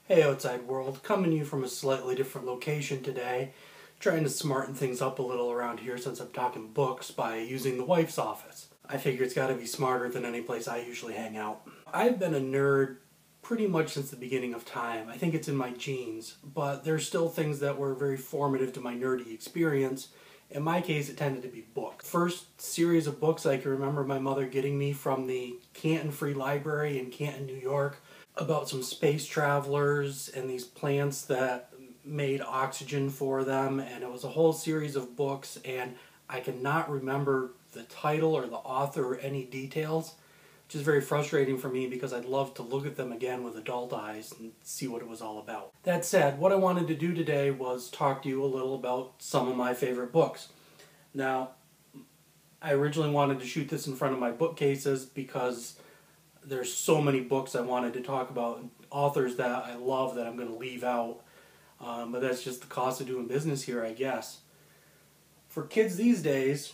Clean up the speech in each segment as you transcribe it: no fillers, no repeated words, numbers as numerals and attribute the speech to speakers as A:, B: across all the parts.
A: Hey outside world, coming to you from a slightly different location today, trying to smarten things up a little around here since I'm talking books by using the wife's office. I figure it's got to be smarter than any place I usually hang out. I've been a nerd pretty much since the beginning of time. I think it's in my genes, but there's still things that were very formative to my nerdy experience. In my case, it tended to be books. First series of books I can remember my mother getting me from the Canton Free Library in Canton, New York, about some space travelers and these plants that made oxygen for them, and it was a whole series of books, and I cannot remember the title or the author or any details, which is very frustrating for me because I'd love to look at them again with adult eyes and see what it was all about. That said, what I wanted to do today was talk to you a little about some of my favorite books. Now, I originally wanted to shoot this in front of my bookcases because there's so many books I wanted to talk about, authors that I love that I'm going to leave out, but that's just the cost of doing business here, I guess. For kids these days,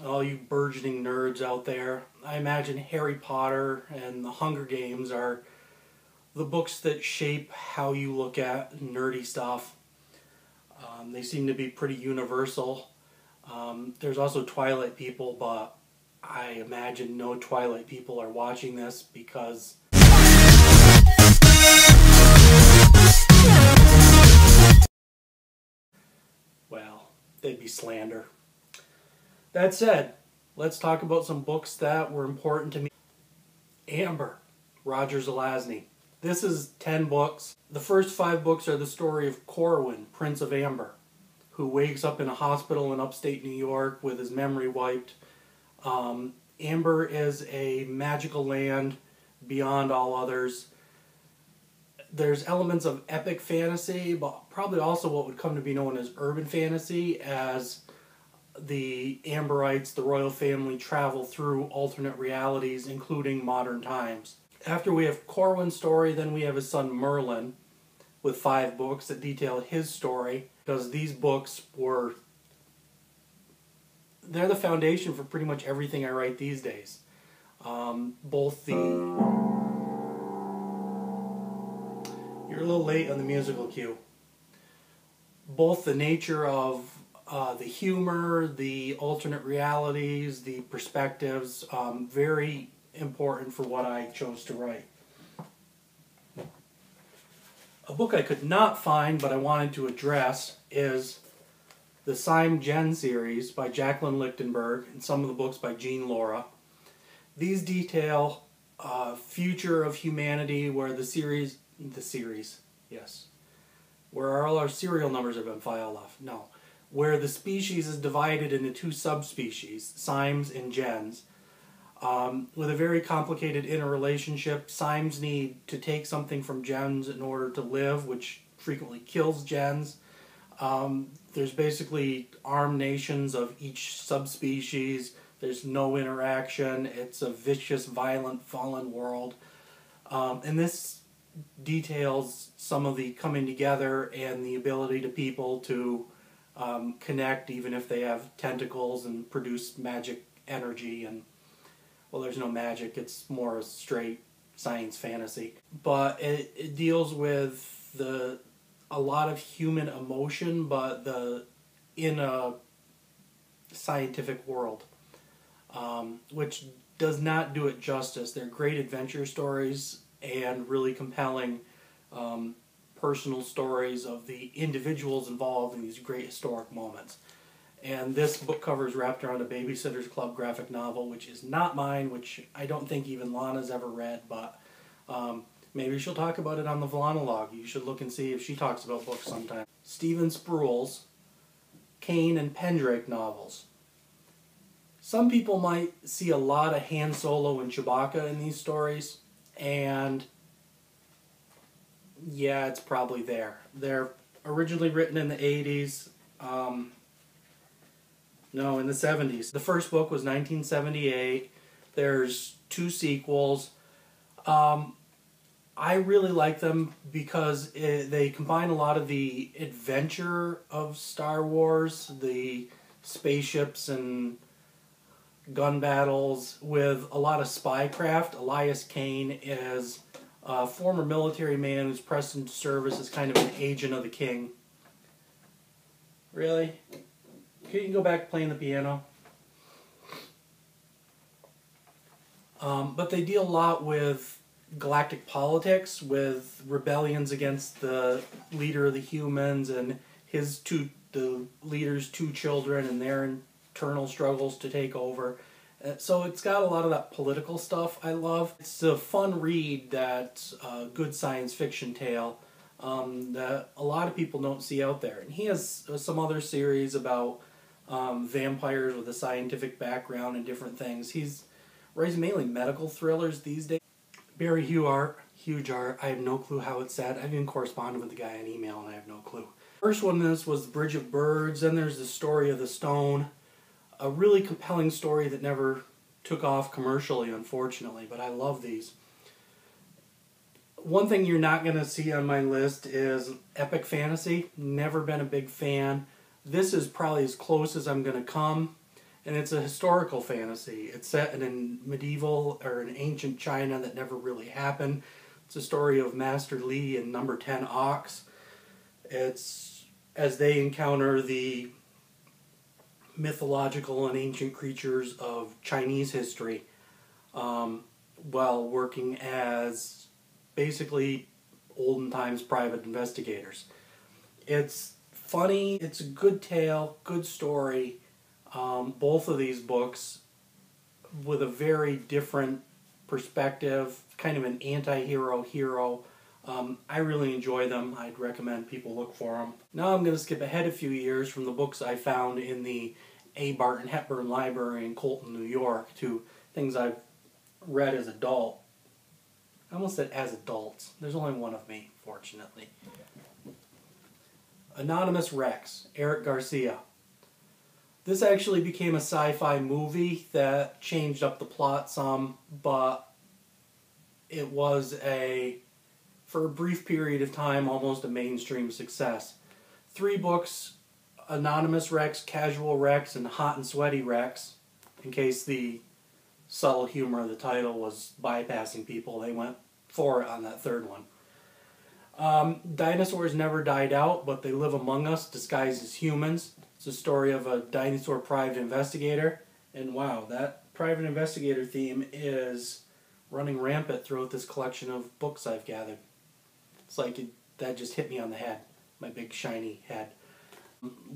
A: all you burgeoning nerds out there, I imagine Harry Potter and the Hunger Games are the books that shape how you look at nerdy stuff. They seem to be pretty universal. There's also Twilight people, but I imagine no Twilight people are watching this because well, they'd be slander. That said, let's talk about some books that were important to me. Amber, Roger Zelazny. This is 10 books. The first 5 books are the story of Corwin, Prince of Amber, who wakes up in a hospital in upstate New York with his memory wiped. Amber is a magical land beyond all others. There's elements of epic fantasy, but probably also what would come to be known as urban fantasy, as the Amberites, the royal family, travel through alternate realities, including modern times. After we have Corwin's story, then we have his son Merlin, with 5 books that detail his story, because these books they're the foundation for pretty much everything I write these days. Both the... You're a little late on the musical cue. Both the nature of the humor, the alternate realities, the perspectives, very important for what I chose to write. A book I could not find but I wanted to address is the Syme Gen series by Jacqueline Lichtenberg and some of the books by Jean Laura. These detail future of humanity where where all our serial numbers have been filed off. No. Where the species is divided into 2 subspecies, Symes and Gens, with a very complicated interrelationship. Symes need to take something from Gens in order to live, which frequently kills Gens. There's basically armed nations of each subspecies. There's no interaction. It's a vicious, violent, fallen world. And this details some of the coming together and the ability to people to connect even if they have tentacles and produce magic energy. And well, there's no magic. It's more a straight science fantasy. But it deals with a lot of human emotion, but in a scientific world, which does not do it justice. They're great adventure stories and really compelling personal stories of the individuals involved in these great historic moments. And this book cover is wrapped around a Babysitter's Club graphic novel, which is not mine, which I don't think even Lana's ever read, but maybe she'll talk about it on the Vlonologue. You should look and see if she talks about books sometime. Stephen Spruill's Kane and Pendrake novels. Some people might see a lot of Han Solo and Chewbacca in these stories, and yeah, it's probably there. They're originally written in the 80s. No, in the 70s. The first book was 1978. There's 2 sequels. I really like them because they combine a lot of the adventure of Star Wars, the spaceships and gun battles, with a lot of spycraft. Elias Kane is A former military man who's pressed into service as kind of an agent of the king. Really? You can go back playing the piano. But they deal a lot with galactic politics, with rebellions against the leader of the humans and the leader's two children and their internal struggles to take over. So it's got a lot of that political stuff I love. It's a fun read, that's a good science fiction tale that a lot of people don't see out there. And he has some other series about vampires with a scientific background and different things. He's writes mainly medical thrillers these days. Barry Huge Art. I have no clue how it's said. I've even corresponded with the guy on email and I have no clue. First one in this was The Bridge of Birds. Then there's The Story of the Stone. A really compelling story that never took off commercially, unfortunately, but I love these. One thing you're not going to see on my list is epic fantasy. Never been a big fan. This is probably as close as I'm going to come, and it's a historical fantasy. It's set in medieval or in ancient China that never really happened. It's a story of Master Li and Number 10 Ox. It's as they encounter the mythological and ancient creatures of Chinese history while working as basically olden times private investigators. It's funny, it's a good tale, good story. Both of these books with a very different perspective, kind of an anti-hero hero. I really enjoy them. I'd recommend people look for them. Now I'm going to skip ahead a few years from the books I found in the A. Barton Hepburn Library in Colton, New York, to things I've read as adult. I almost said as adults. There's only one of me, fortunately. Anonymous Rex, Eric Garcia. This actually became a sci-fi movie that changed up the plot some, but it was for a brief period of time, almost a mainstream success. 3 books, Anonymous Rex, Casual Rex, and Hot and Sweaty Rex. In case the subtle humor of the title was bypassing people, they went for it on that 3rd one. Dinosaurs never died out, but they live among us, disguised as humans. It's a story of a dinosaur private investigator, and wow, that private investigator theme is running rampant throughout this collection of books I've gathered. It's like that just hit me on the head, my big shiny head.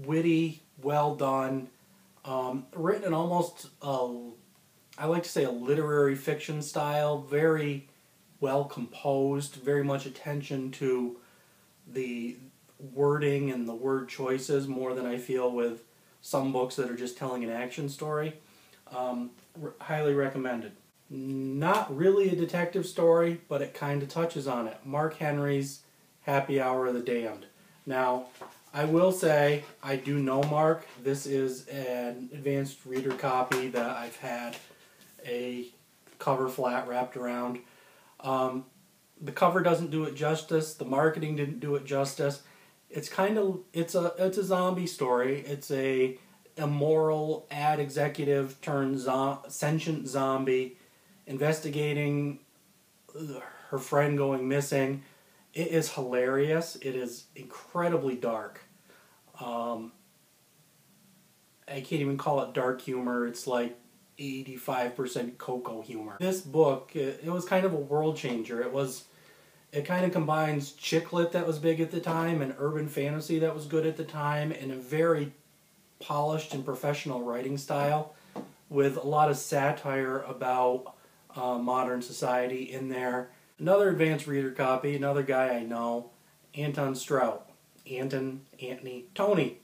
A: Witty, well done, written in almost, I like to say, a literary fiction style, very well composed, very much attention to the wording and the word choices more than I feel with some books that are just telling an action story. Highly recommended. Not really a detective story, but it kind of touches on it. Mark Henry's Happy Hour of the Damned. Now, I will say, I do know Mark. This is an advanced reader copy that I've had a cover flat wrapped around. The cover doesn't do it justice. The marketing didn't do it justice. It's a zombie story. It's a immoral ad executive turned sentient zombie investigating her friend going missing. It is hilarious. It is incredibly dark. I can't even call it dark humor. It's like 85% Coco humor. This book, it was kind of a world changer. It kind of combines chick lit that was big at the time and urban fantasy that was good at the time in a very polished and professional writing style with a lot of satire about modern society in there. Another advanced reader copy, another guy I know, Anton Strout. Anthony, Tony.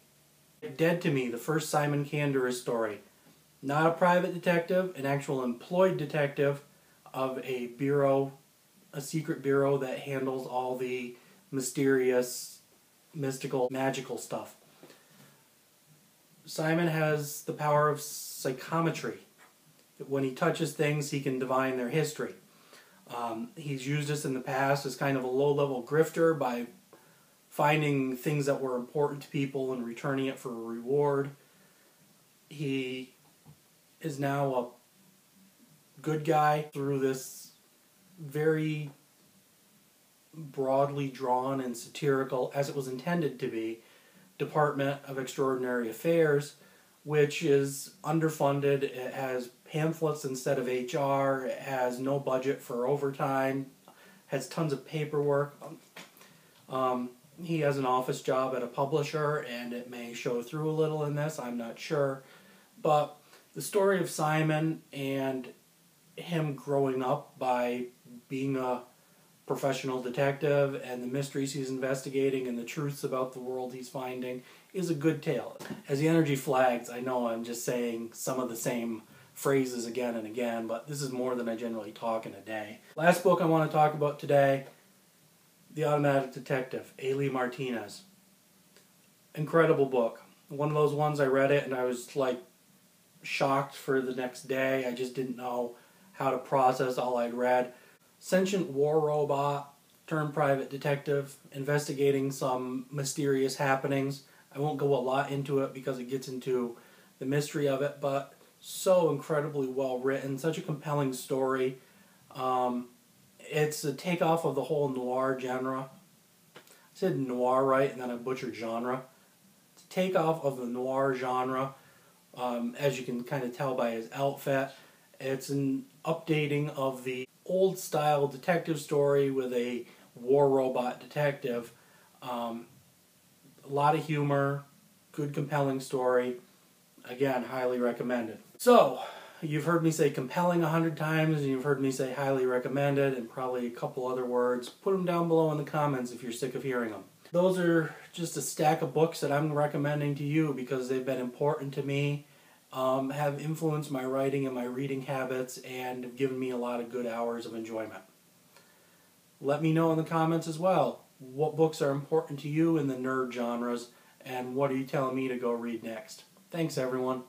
A: Dead to Me, the first Simon Candor story. Not a private detective, an actual employed detective of a bureau, a secret bureau that handles all the mysterious, mystical, magical stuff. Simon has the power of psychometry. When he touches things, he can divine their history. He's used this in the past as kind of a low-level grifter by finding things that were important to people and returning it for a reward. He is now a good guy through this very broadly drawn and satirical, as it was intended to be, Department of Extraordinary Affairs, which is underfunded. It has pamphlets instead of HR. It has no budget for overtime. Has tons of paperwork. He has an office job at a publisher, and it may show through a little in this. I'm not sure. But the story of Simon and him growing up by being a professional detective and the mysteries he's investigating and the truths about the world he's finding is a good tale. As the energy flags, I know I'm just saying some of the same phrases again and again, but this is more than I generally talk in a day. Last book I want to talk about today, The Automatic Detective, A. Martinez. Incredible book. One of those ones I read it and I was like shocked for the next day. I just didn't know how to process all I'd read. Sentient war robot turned private detective investigating some mysterious happenings. I won't go a lot into it because it gets into the mystery of it, but so incredibly well written, such a compelling story. It's a takeoff of the whole noir genre. I said noir right and then I butchered genre. It's a takeoff of the noir genre, as you can kind of tell by his outfit. It's an updating of the old style detective story with a war robot detective. A lot of humor, good compelling story. Again, highly recommended. So, you've heard me say compelling 100 times, and you've heard me say highly recommended, and probably a couple other words. Put them down below in the comments if you're sick of hearing them. Those are just a stack of books that I'm recommending to you because they've been important to me, have influenced my writing and my reading habits, and have given me a lot of good hours of enjoyment. Let me know in the comments as well what books are important to you in the nerd genres, and what are you telling me to go read next. Thanks, everyone.